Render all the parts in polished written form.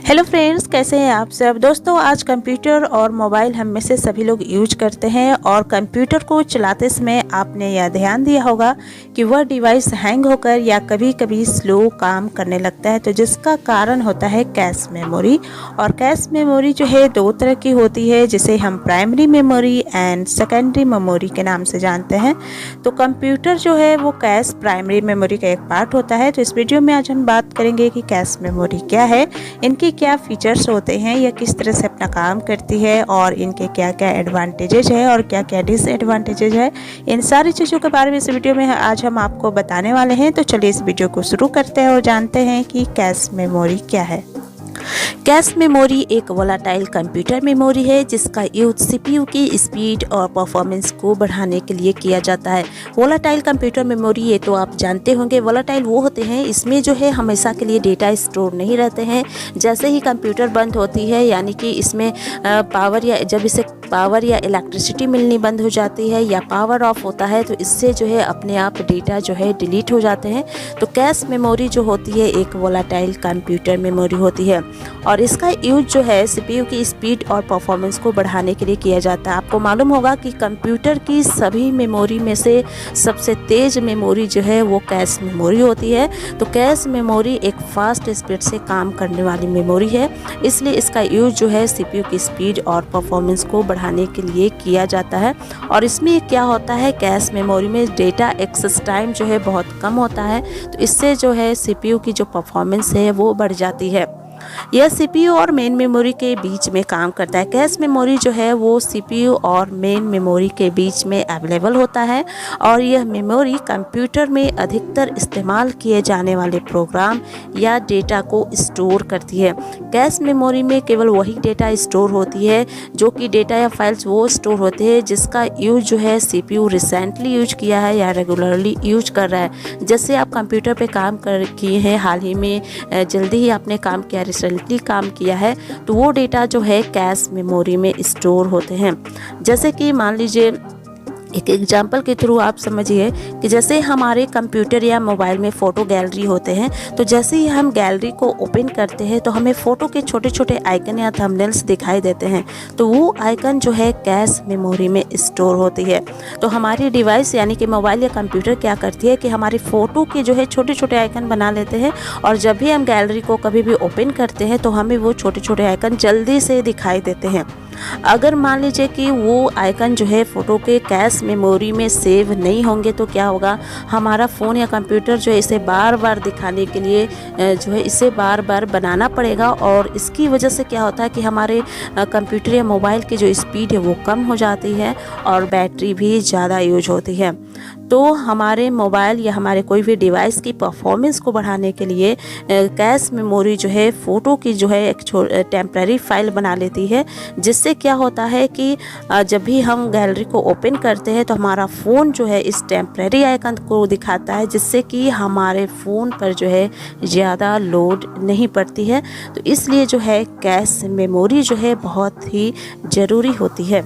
Hello friends, कैसे हैं आप सब। दोस्तों, आज कंप्यूटर और मोबाइल हम में से सभी लोग यूज करते हैं और कंप्यूटर को चलाते समय आपने यह ध्यान दिया होगा कि वह डिवाइस हैंग होकर या कभी कभी स्लो काम करने लगता है, तो जिसका कारण होता है कैश मेमोरी। और कैश मेमोरी जो है दो तरह की होती है, जिसे हम primary memory and secondary memory के नाम से जानते हैं। तो कंप्यूटर जो है वो कैश प्राइमरी मेमोरी का एक पार्ट होता है। तो इस वीडियो में आज हम बात करेंगे कि कैश मेमोरी क्या है, इनकी क्या फीचर्स होते हैं, या किस तरह से अपना काम करती है, और इनके क्या क्या एडवांटेजेस है और क्या क्या डिसएडवांटेजेस है। इन सारी चीज़ों के बारे में इस वीडियो में आज हम आपको बताने वाले हैं। तो चलिए इस वीडियो को शुरू करते हैं और जानते हैं कि कैश मेमोरी क्या है। कैश मेमोरी एक वोलाटाइल कंप्यूटर मेमोरी है जिसका यूज सीपीयू की स्पीड और परफॉर्मेंस को बढ़ाने के लिए किया जाता है। वोलाटाइल कंप्यूटर मेमोरी, ये तो आप जानते होंगे, वोलाटाइल वो होते हैं इसमें जो है हमेशा के लिए डेटा स्टोर नहीं रहते हैं। जैसे ही कंप्यूटर बंद होती है, यानी कि इसमें पावर या जब इसे पावर या इलेक्ट्रिसिटी मिलनी बंद हो जाती है या पावर ऑफ होता है, तो इससे जो है अपने आप डेटा जो है डिलीट हो जाते हैं। तो कैश मेमोरी जो होती है एक वोलाटाइल कंप्यूटर मेमोरी होती है और इसका यूज जो है सीपीयू की स्पीड और परफॉर्मेंस को बढ़ाने के लिए किया जाता है। आपको मालूम होगा कि कंप्यूटर की सभी मेमोरी में से सबसे तेज मेमोरी जो है वो कैश मेमोरी होती है। तो कैश मेमोरी एक फास्ट स्पीड से काम करने वाली मेमोरी है, इसलिए इसका यूज जो है सीपीयू की स्पीड और परफॉर्मेंस को बढ़ाने के लिए किया जाता है। और इसमें क्या होता है, कैश मेमोरी में डेटा एक्सेस टाइम जो है बहुत कम होता है, तो इससे जो है सीपीयू की जो परफॉर्मेंस है वो बढ़ जाती है। यह सीपीयू और मेन मेमोरी के बीच में काम करता है। कैश मेमोरी जो है वो सीपीयू और मेन मेमोरी के बीच में अवेलेबल होता है और यह मेमोरी कंप्यूटर में अधिकतर इस्तेमाल किए जाने वाले प्रोग्राम या डेटा को स्टोर करती है। कैश मेमोरी में केवल वही डेटा स्टोर होती है जो कि डेटा या फाइल्स वो स्टोर होते हैं जिसका यूज जो है सीपीयू रिसेंटली यूज किया है या रेगुलरली यूज कर रहा है। जैसे आप कंप्यूटर पे काम कर किए हैं, हाल ही में जल्दी ही आपने काम किया, रिसेंटली काम किया है, तो वो डेटा जो है कैश मेमोरी में स्टोर होते हैं। जैसे कि मान लीजिए एक एग्जाम्पल के थ्रू आप समझिए कि जैसे हमारे कंप्यूटर या मोबाइल में फ़ोटो गैलरी होते हैं, तो जैसे ही हम गैलरी को ओपन करते हैं तो हमें फ़ोटो के छोटे छोटे आइकन या थंबनेल्स दिखाई देते हैं। तो वो आइकन जो है कैश मेमोरी में स्टोर होती है। तो हमारी डिवाइस यानी कि मोबाइल या कंप्यूटर क्या करती है कि हमारी फ़ोटो के जो है छोटे छोटे आइकन बना लेते हैं और जब भी हम गैलरी को कभी भी ओपन करते हैं तो हमें वो छोटे छोटे आइकन जल्दी से दिखाई देते हैं। अगर मान लीजिए कि वो आइकन जो है फ़ोटो के कैश मेमोरी में सेव नहीं होंगे तो क्या होगा, हमारा फ़ोन या कंप्यूटर जो है इसे बार बार दिखाने के लिए जो है इसे बार बार बनाना पड़ेगा और इसकी वजह से क्या होता है कि हमारे कंप्यूटर या मोबाइल की जो स्पीड है वो कम हो जाती है और बैटरी भी ज़्यादा यूज होती है। तो हमारे मोबाइल या हमारे कोई भी डिवाइस की परफॉर्मेंस को बढ़ाने के लिए कैश मेमोरी जो है फ़ोटो की जो है एक टेम्परेरी फाइल बना लेती है, जिससे क्या होता है कि जब भी हम गैलरी को ओपन करते हैं तो हमारा फ़ोन जो है इस टेम्परेरी आइकन को दिखाता है, जिससे कि हमारे फ़ोन पर जो है ज़्यादा लोड नहीं पड़ती है। तो इसलिए जो है कैश मेमोरी जो है बहुत ही ज़रूरी होती है।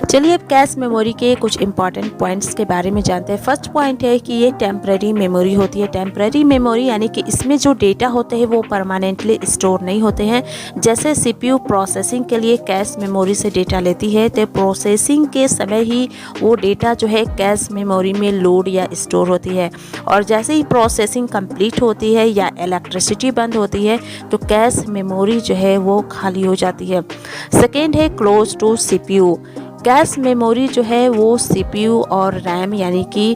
चलिए अब कैश मेमोरी के कुछ इंपॉर्टेंट पॉइंट्स के बारे में जानते हैं। फर्स्ट पॉइंट है कि ये टेम्परेरी मेमोरी होती है। टेम्परेरी मेमोरी यानी कि इसमें जो डेटा होते हैं वो परमानेंटली स्टोर नहीं होते हैं। जैसे सीपीयू प्रोसेसिंग के लिए कैश मेमोरी से डेटा लेती है, तो प्रोसेसिंग के समय ही वो डेटा जो है कैश मेमोरी में लोड या स्टोर होती है और जैसे ही प्रोसेसिंग कंप्लीट होती है या इलेक्ट्रिसिटी बंद होती है तो कैश मेमोरी जो है वो खाली हो जाती है। सेकेंड है close to CPU. Cache memory जो है वो सीपीयू और रैम यानी कि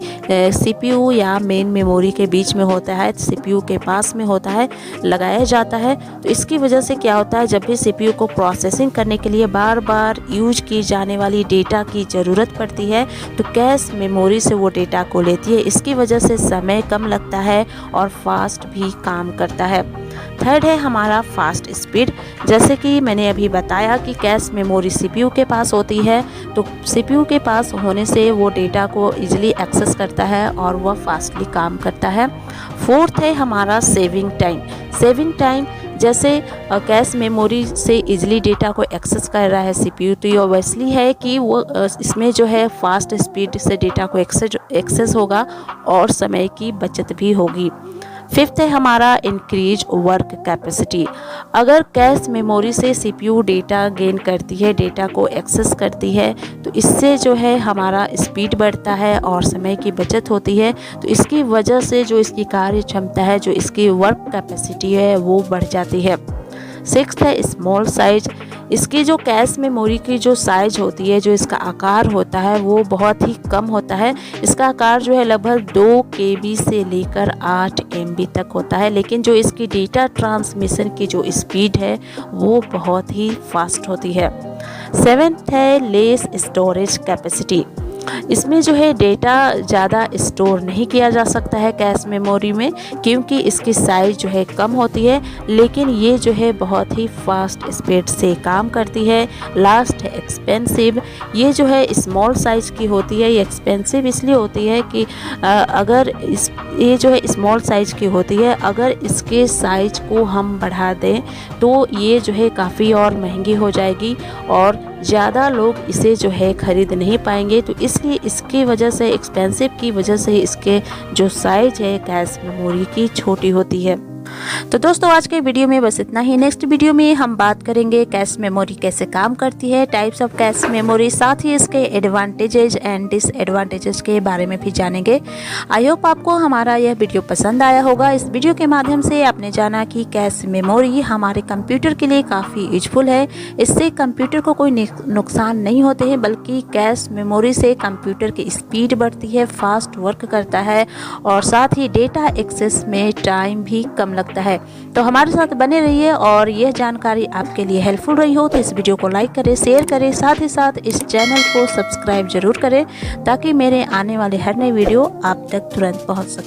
सीपीयू या मेन मेमोरी के बीच में होता है, सीपीयू के पास में होता है, लगाया जाता है। तो इसकी वजह से क्या होता है, जब भी सीपीयू को प्रोसेसिंग करने के लिए बार बार यूज की जाने वाली डेटा की ज़रूरत पड़ती है तो कैश मेमोरी से वो डेटा को लेती है। इसकी वजह से समय कम लगता है और फास्ट भी काम करता है। थर्ड है हमारा फास्ट स्पीड। जैसे कि मैंने अभी बताया कि कैश मेमोरी सीपीयू के पास होती है, तो सीपीयू के पास होने से वो डेटा को इजीली एक्सेस करता है और वह फास्टली काम करता है। फोर्थ है हमारा सेविंग टाइम। सेविंग टाइम जैसे कैश मेमोरी से इजीली डेटा को एक्सेस कर रहा है सीपीयू, तो ये ऑब्वियसली है कि वो इसमें जो है फास्ट स्पीड से डेटा को एक्सेस होगा और समय की बचत भी होगी। फिफ्थ है हमारा इंक्रीज वर्क कैपेसिटी। अगर कैश मेमोरी से सीपीयू डेटा गेन करती है, डेटा को एक्सेस करती है, तो इससे जो है हमारा स्पीड बढ़ता है और समय की बचत होती है। तो इसकी वजह से जो इसकी कार्य क्षमता है, जो इसकी वर्क कैपेसिटी है, वो बढ़ जाती है। सिक्स्थ है स्मॉल साइज। इसकी जो कैश मेमोरी की जो साइज होती है, जो इसका आकार होता है, वो बहुत ही कम होता है। इसका आकार जो है लगभग 2 KB से लेकर 8 MB तक होता है, लेकिन जो इसकी डेटा ट्रांसमिशन की जो स्पीड है वो बहुत ही फास्ट होती है। सेवेंथ है लेस स्टोरेज कैपेसिटी। इसमें जो है डेटा ज़्यादा स्टोर नहीं किया जा सकता है कैश मेमोरी में, क्योंकि इसकी साइज़ जो है कम होती है, लेकिन ये जो है बहुत ही फास्ट स्पीड से काम करती है। लास्ट है एक्सपेंसिव। ये जो है स्मॉल साइज़ की होती है। ये एक्सपेंसिव इसलिए होती है कि ये जो है स्मॉल साइज़ की होती है, अगर इसके साइज़ को हम बढ़ा दें तो ये जो है काफ़ी और महंगी हो जाएगी और ज़्यादा लोग इसे जो है ख़रीद नहीं पाएंगे। तो इसलिए इसकी वजह से, एक्सपेंसिव की वजह से, इसके जो साइज़ है कैश मेमोरी की छोटी होती है। तो दोस्तों आज के वीडियो में बस इतना ही। नेक्स्ट वीडियो में हम बात करेंगे कैश मेमोरी कैसे काम करती है, टाइप्स ऑफ कैश मेमोरी, साथ ही इसके एडवांटेजेस एंड डिसएडवांटेजेस के बारे में भी जानेंगे। आई होप आपको हमारा यह वीडियो पसंद आया होगा। इस वीडियो के माध्यम से आपने जाना कि कैश मेमोरी हमारे कंप्यूटर के लिए काफ़ी यूजफुल है। इससे कंप्यूटर को कोई नुकसान नहीं होते हैं, बल्कि कैश मेमोरी से कंप्यूटर की स्पीड बढ़ती है, फास्ट वर्क करता है और साथ ही डेटा एक्सेस में टाइम भी कम लगता है। तो हमारे साथ बने रहिए और यह जानकारी आपके लिए हेल्पफुल रही हो तो इस वीडियो को लाइक करें, शेयर करें, साथ ही साथ इस चैनल को सब्सक्राइब जरूर करें, ताकि मेरे आने वाले हर नई वीडियो आप तक तुरंत पहुंच सके।